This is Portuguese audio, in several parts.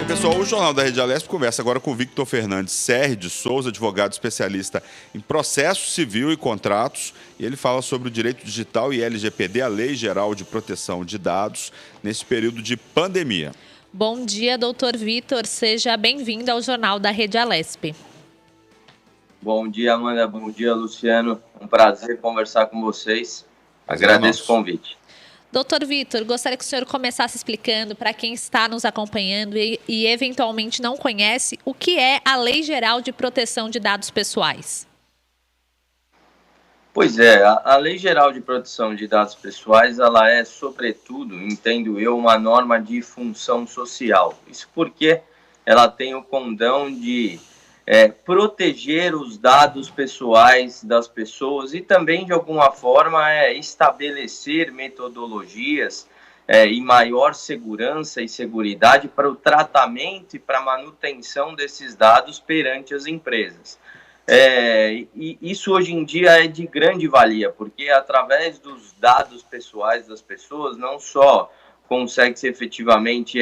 Pessoal, o Jornal da Rede Alesp conversa agora com o Victor Fernandes Serre de Souza, advogado especialista em processo civil e contratos. E ele fala sobre o direito digital e LGPD, a Lei Geral de Proteção de Dados, nesse período de pandemia. Bom dia, doutor Vitor. Seja bem-vindo ao Jornal da Rede Alesp. Bom dia, Amanda. Bom dia, Luciano. Um prazer conversar com vocês. Agradeço o convite. Doutor Vitor, gostaria que o senhor começasse explicando para quem está nos acompanhando e eventualmente não conhece o que é a Lei Geral de Proteção de Dados Pessoais. Pois é, a Lei Geral de Proteção de Dados Pessoais, ela é, sobretudo, entendo eu, uma norma de função social. Isso porque ela tem o condão de proteger os dados pessoais das pessoas e também, de alguma forma, estabelecer metodologias e maior segurança e seguridade para o tratamento e para a manutenção desses dados perante as empresas. E isso hoje em dia é de grande valia, porque através dos dados pessoais das pessoas, não só consegue-se efetivamente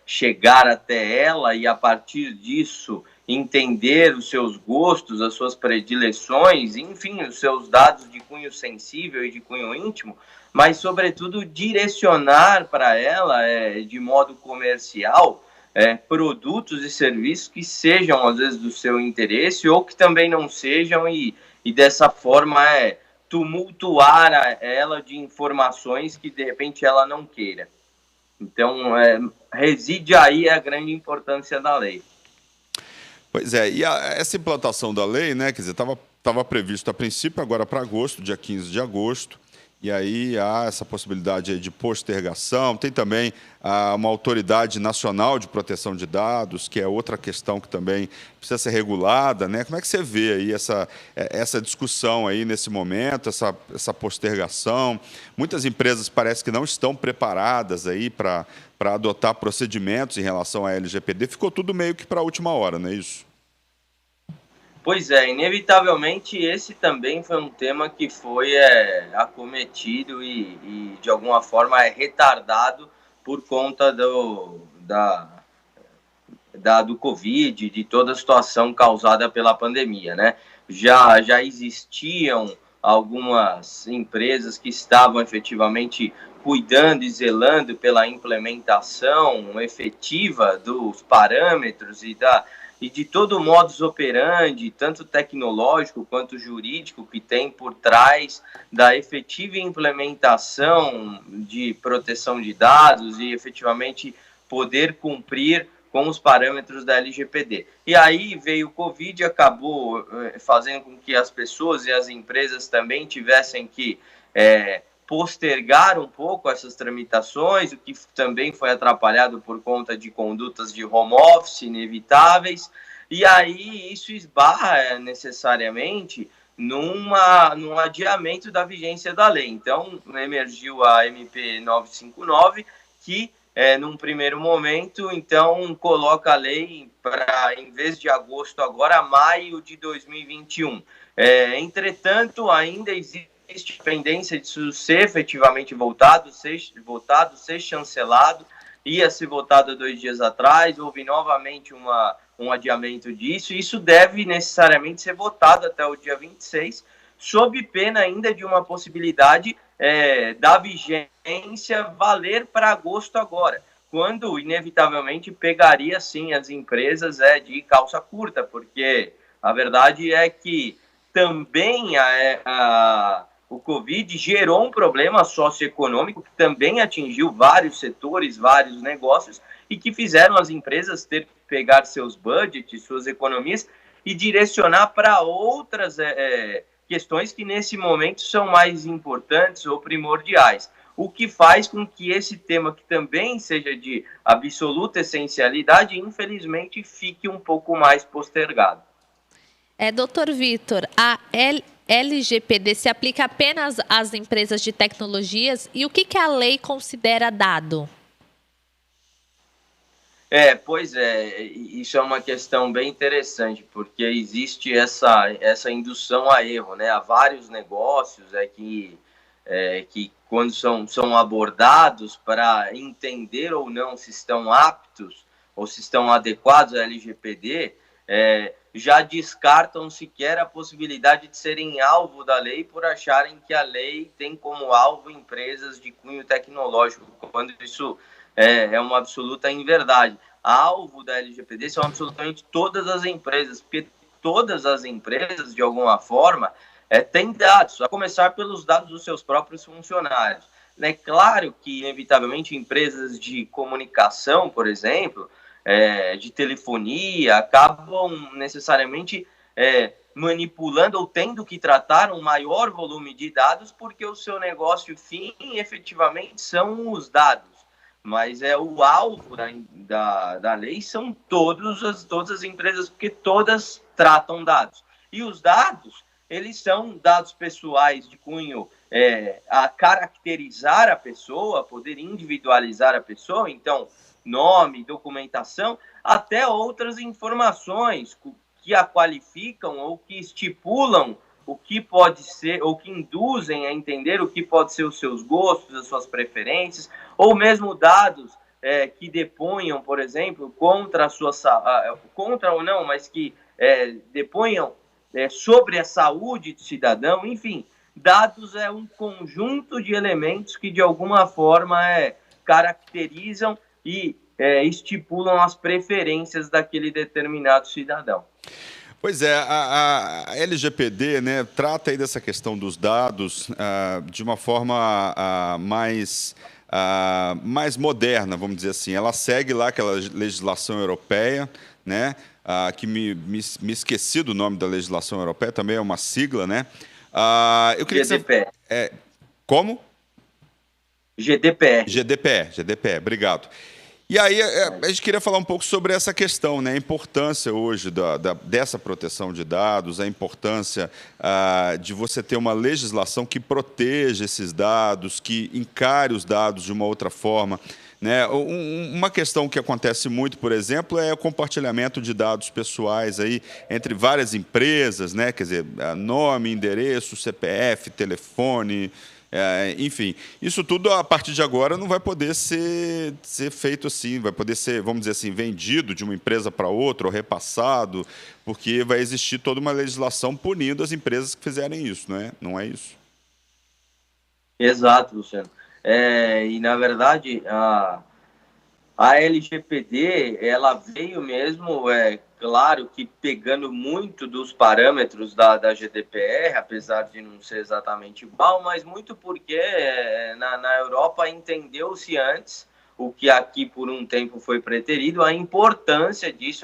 chegar até ela e, a partir disso, entender os seus gostos, as suas predileções, enfim, os seus dados de cunho sensível e de cunho íntimo, mas, sobretudo, direcionar para ela, de modo comercial, produtos e serviços que sejam, às vezes, do seu interesse ou que também não sejam e dessa forma, tumultuar ela de informações que, de repente, ela não queira. Então, reside aí a grande importância da lei. Pois é, e essa implantação da lei, né, quer dizer, estava previsto a princípio, agora para agosto, dia 15 de agosto, e aí há essa possibilidade aí de postergação. Tem também uma autoridade nacional de proteção de dados, que é outra questão que também precisa ser regulada, né? Como é que você vê aí essa discussão aí nesse momento, essa postergação? Muitas empresas parece que não estão preparadas aí para adotar procedimentos em relação à LGPD. Ficou tudo meio que para a última hora, não é isso? Pois é, inevitavelmente esse também foi um tema que foi acometido e de alguma forma retardado por conta do Covid, de toda a situação causada pela pandemia, né? Já existiam algumas empresas que estavam efetivamente cuidando e zelando pela implementação efetiva dos parâmetros e de todo o modus operandi, tanto tecnológico quanto jurídico, que tem por trás da efetiva implementação de proteção de dados e efetivamente poder cumprir com os parâmetros da LGPD. E aí veio o Covid e acabou fazendo com que as pessoas e as empresas também tivessem que postergar um pouco essas tramitações, o que também foi atrapalhado por conta de condutas de home office inevitáveis, e aí isso esbarra necessariamente num adiamento da vigência da lei. Então, emergiu a MP 959, que, num primeiro momento, então, coloca a lei para, em vez de agosto, agora maio de 2021. Entretanto, ainda existe pendência disso ser efetivamente votado, ser chancelado. Ia ser votado 2 dias atrás, houve novamente um adiamento disso, e isso deve necessariamente ser votado até o dia 26, sob pena ainda de uma possibilidade da vigência valer para agosto agora, quando inevitavelmente pegaria sim as empresas de calça curta, porque a verdade é que também o Covid gerou um problema socioeconômico que também atingiu vários setores, vários negócios, e que fizeram as empresas ter que pegar seus budgets, suas economias, e direcionar para outras questões que nesse momento são mais importantes ou primordiais. O que faz com que esse tema, que também seja de absoluta essencialidade, infelizmente fique um pouco mais postergado. Doutor Vitor, a LGPD se aplica apenas às empresas de tecnologias e o que a lei considera dado? Pois é, isso é uma questão bem interessante, porque existe essa indução a erro, né? Há vários negócios que quando são abordados para entender ou não se estão aptos ou se estão adequados à LGPD, já descartam sequer a possibilidade de serem alvo da lei por acharem que a lei tem como alvo empresas de cunho tecnológico, quando isso é uma absoluta inverdade. Alvo da LGPD são absolutamente todas as empresas, porque todas as empresas, de alguma forma, têm dados, a começar pelos dados dos seus próprios funcionários. É claro que, inevitavelmente, empresas de comunicação, por exemplo, de telefonia, acabam necessariamente manipulando ou tendo que tratar um maior volume de dados, porque o seu negócio fim, efetivamente, são os dados. Mas o alvo da lei são todas as empresas, porque todas tratam dados. E os dados, eles são dados pessoais de cunho a caracterizar a pessoa, poder individualizar a pessoa, então, nome, documentação, até outras informações que a qualificam ou que estipulam o que pode ser, ou que induzem a entender o que pode ser os seus gostos, as suas preferências, ou mesmo dados que deponham, por exemplo, contra a sua contra ou não, mas que deponham sobre a saúde do cidadão. Enfim, dados é um conjunto de elementos que de alguma forma caracterizam e estipulam as preferências daquele determinado cidadão. Pois é, a LGPD, né, trata aí dessa questão dos dados de uma forma mais moderna, vamos dizer assim. Ela segue lá aquela legislação europeia, né, que me esqueci do nome da legislação europeia, também é uma sigla, né? Eu queria GDPR. Que você... Como? GDPR, obrigado. E aí, a gente queria falar um pouco sobre essa questão, né? A importância hoje dessa proteção de dados, a importância de você ter uma legislação que proteja esses dados, que encare os dados de uma outra forma, né? Uma questão que acontece muito, por exemplo, é o compartilhamento de dados pessoais aí entre várias empresas, né? Quer dizer, nome, endereço, CPF, telefone... enfim, isso tudo a partir de agora não vai poder ser feito assim, vai poder ser, vamos dizer assim, vendido de uma empresa para outra ou repassado, porque vai existir toda uma legislação punindo as empresas que fizerem isso, não é isso? Exato, Luciano. E, na verdade, a LGPD, ela veio mesmo, claro que pegando muito dos parâmetros da GDPR, apesar de não ser exatamente igual, mas muito porque na Europa entendeu-se antes, o que aqui por um tempo foi preterido, a importância disso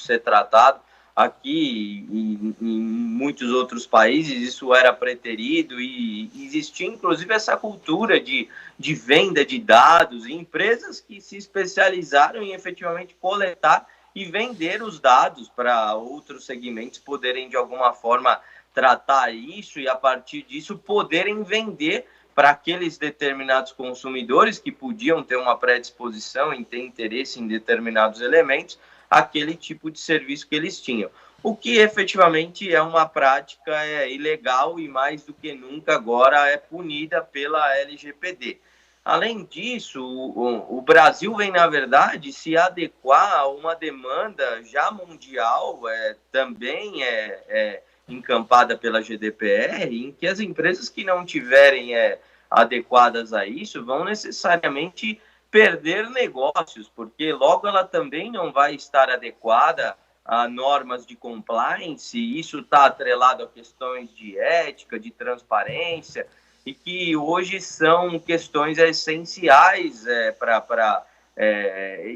ser tratado. Aqui em muitos outros países isso era preterido e existia inclusive essa cultura de venda de dados e empresas que se especializaram em efetivamente coletar e vender os dados para outros segmentos poderem de alguma forma tratar isso e a partir disso poderem vender para aqueles determinados consumidores que podiam ter uma predisposição em ter interesse em determinados elementos, aquele tipo de serviço que eles tinham. O que efetivamente é uma prática ilegal e mais do que nunca agora é punida pela LGPD. Além disso, o Brasil vem, na verdade, se adequar a uma demanda já mundial, também encampada pela GDPR, em que as empresas que não tiverem adequadas a isso vão necessariamente perder negócios, porque logo ela também não vai estar adequada a normas de compliance, e isso está atrelado a questões de ética, de transparência, e que hoje são questões essenciais para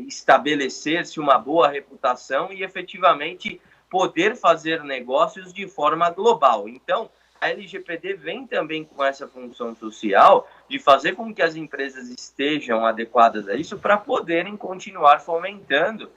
estabelecer-se uma boa reputação e efetivamente poder fazer negócios de forma global. Então, a LGPD vem também com essa função social de fazer com que as empresas estejam adequadas a isso para poderem continuar fomentando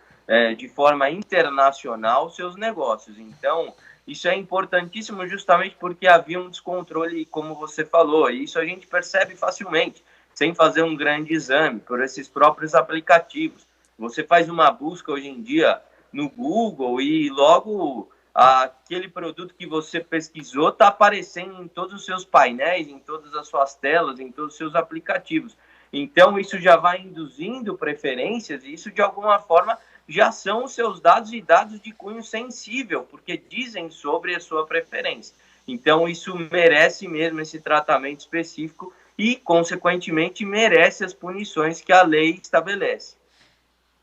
de forma internacional seus negócios. Então, isso é importantíssimo justamente porque havia um descontrole, como você falou, e isso a gente percebe facilmente, sem fazer um grande exame, por esses próprios aplicativos. Você faz uma busca hoje em dia no Google e logo aquele produto que você pesquisou está aparecendo em todos os seus painéis, em todas as suas telas, em todos os seus aplicativos. Então, isso já vai induzindo preferências e isso, de alguma forma, já são os seus dados e dados de cunho sensível, porque dizem sobre a sua preferência. Então, isso merece mesmo esse tratamento específico e, consequentemente, merece as punições que a lei estabelece.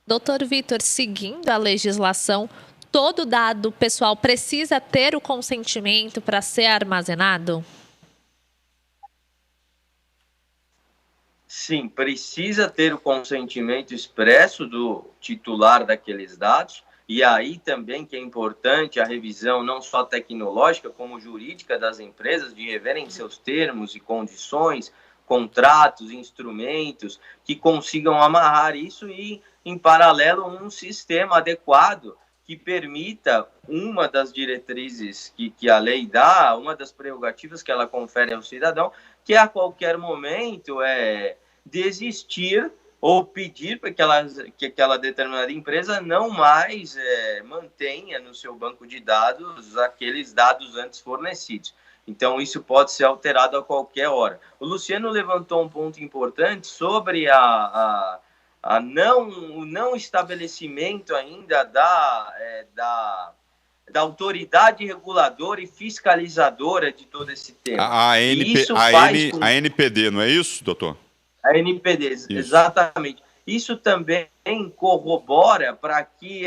Doutor Vitor, seguindo a legislação, todo dado pessoal precisa ter o consentimento para ser armazenado? Sim, precisa ter o consentimento expresso do titular daqueles dados, e aí também que é importante a revisão não só tecnológica, como jurídica das empresas, de reverem seus termos e condições, contratos, instrumentos, que consigam amarrar isso e, em paralelo, um sistema adequado que permita uma das diretrizes que a lei dá, uma das prerrogativas que ela confere ao cidadão, que a qualquer momento desistir ou pedir para que aquela determinada empresa não mais mantenha no seu banco de dados aqueles dados antes fornecidos. Então, isso pode ser alterado a qualquer hora. O Luciano levantou um ponto importante sobre o não estabelecimento ainda da autoridade reguladora e fiscalizadora de todo esse tema. A NPD, não é isso, doutor? A NPD, isso. Exatamente. Isso também corrobora para que,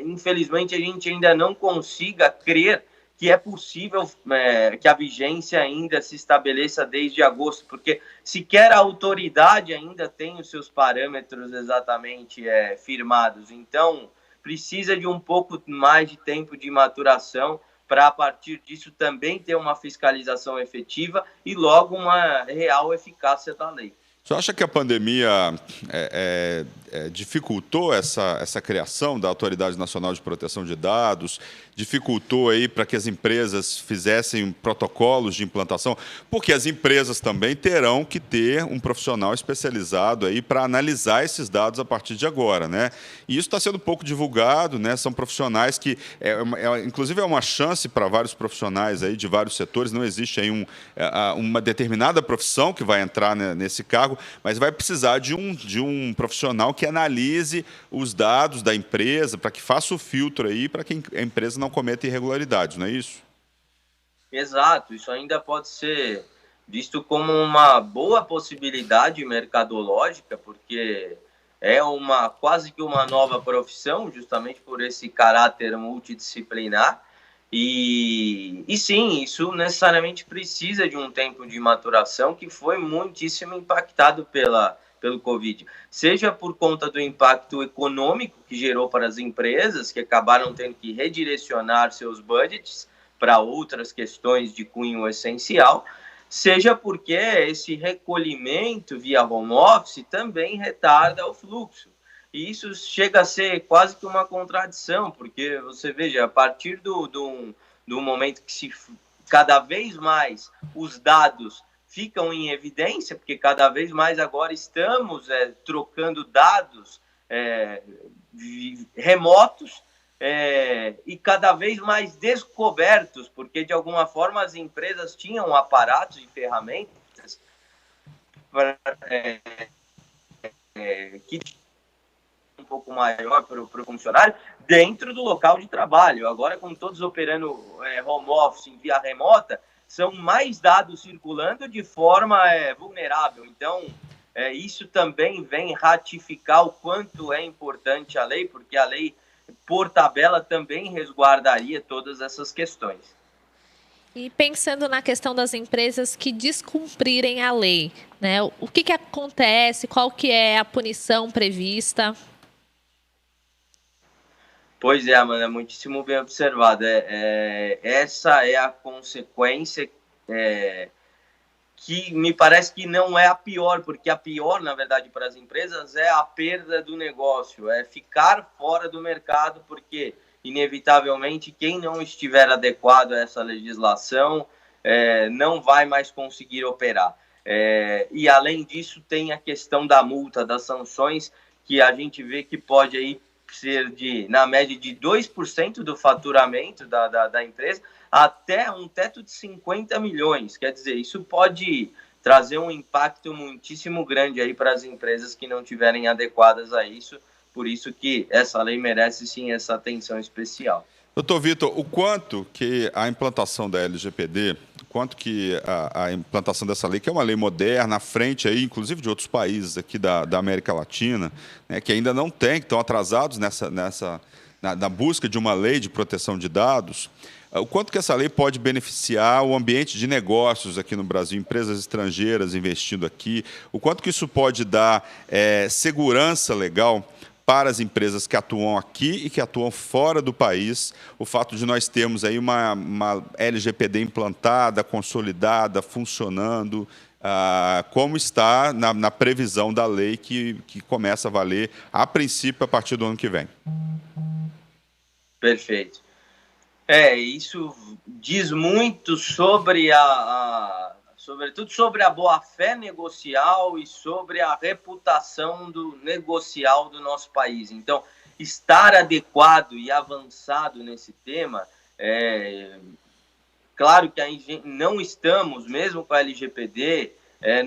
infelizmente, a gente ainda não consiga crer que é possível que a vigência ainda se estabeleça desde agosto, porque sequer a autoridade ainda tem os seus parâmetros exatamente firmados. Então, precisa de um pouco mais de tempo de maturação para, a partir disso, também ter uma fiscalização efetiva e, logo, uma real eficácia da lei. Você acha que a pandemia dificultou essa criação da Autoridade Nacional de Proteção de Dados, dificultou aí para que as empresas fizessem protocolos de implantação? Porque as empresas também terão que ter um profissional especializado aí para analisar esses dados a partir de agora, né? E isso está sendo pouco divulgado, né? São profissionais que, inclusive, é uma chance para vários profissionais aí de vários setores. Não existe aí uma determinada profissão que vai entrar nesse cargo, mas vai precisar de um profissional que analise os dados da empresa, para que faça o filtro aí, para que a empresa não cometa irregularidades, não é isso? Exato, isso ainda pode ser visto como uma boa possibilidade mercadológica, porque é quase que uma nova profissão, justamente por esse caráter multidisciplinar. E sim, isso necessariamente precisa de um tempo de maturação que foi muitíssimo impactado pelo Covid, seja por conta do impacto econômico que gerou para as empresas, que acabaram tendo que redirecionar seus budgets para outras questões de cunho essencial, seja porque esse recolhimento via home office também retarda o fluxo. E isso chega a ser quase que uma contradição, porque você veja, a partir do momento que cada vez mais os dados ficam em evidência, porque cada vez mais agora estamos trocando dados remotos e cada vez mais descobertos, porque de alguma forma as empresas tinham aparatos e ferramentas que um pouco maior para o funcionário dentro do local de trabalho. Agora, com todos operando home office em via remota, são mais dados circulando de forma vulnerável. Então, isso também vem ratificar o quanto é importante a lei, porque a lei, por tabela, também resguardaria todas essas questões. E pensando na questão das empresas que descumprirem a lei, né? O que acontece? Qual que é a punição prevista? Pois é, Amanda, muitíssimo bem observado. Essa é a consequência que me parece que não é a pior, porque a pior, na verdade, para as empresas é a perda do negócio, é ficar fora do mercado, porque, inevitavelmente, quem não estiver adequado a essa legislação não vai mais conseguir operar. E, além disso, tem a questão da multa, das sanções, que a gente vê que pode aí ser na média de 2% do faturamento da empresa, até um teto de 50 milhões. Quer dizer, isso pode trazer um impacto muitíssimo grande aí para as empresas que não tiverem adequadas a isso. Por isso que essa lei merece sim essa atenção especial. Doutor Vitor, o quanto que a implantação da LGPD, o quanto que a implantação dessa lei, que é uma lei moderna, à frente aí, inclusive de outros países aqui da América Latina, né, que ainda não tem, que estão atrasados na busca de uma lei de proteção de dados, o quanto que essa lei pode beneficiar o ambiente de negócios aqui no Brasil, empresas estrangeiras investindo aqui, o quanto que isso pode dar segurança legal para as empresas que atuam aqui e que atuam fora do país, o fato de nós termos aí uma LGPD implantada, consolidada, funcionando, como está na previsão da lei que começa a valer, a princípio, a partir do ano que vem. Perfeito. Isso diz muito sobre sobretudo sobre a boa-fé negocial e sobre a reputação negocial do nosso país. Então, estar adequado e avançado nesse tema, claro que não estamos, mesmo com a LGPD,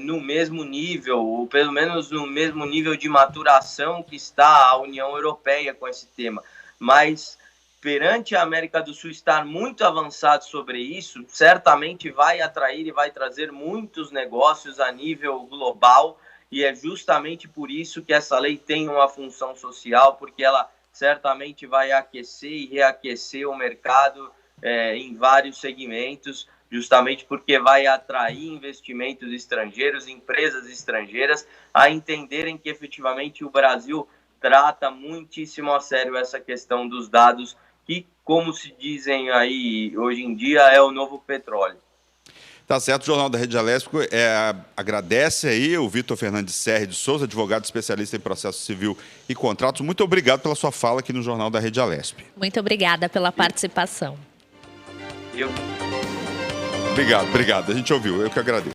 no mesmo nível, ou pelo menos no mesmo nível de maturação que está a União Europeia com esse tema, mas perante a América do Sul estar muito avançado sobre isso, certamente vai atrair e vai trazer muitos negócios a nível global, e é justamente por isso que essa lei tem uma função social, porque ela certamente vai aquecer e reaquecer o mercado em vários segmentos, justamente porque vai atrair investimentos estrangeiros, empresas estrangeiras, a entenderem que efetivamente o Brasil trata muitíssimo a sério essa questão dos dados, que, como se dizem aí hoje em dia, é o novo petróleo. Tá certo, o Jornal da Rede Alesp agradece aí o Vitor Fernandes Serri de Souza, advogado especialista em processo civil e contratos. Muito obrigado pela sua fala aqui no Jornal da Rede Alesp. Muito obrigada pela participação. Obrigado. A gente ouviu, eu que agradeço.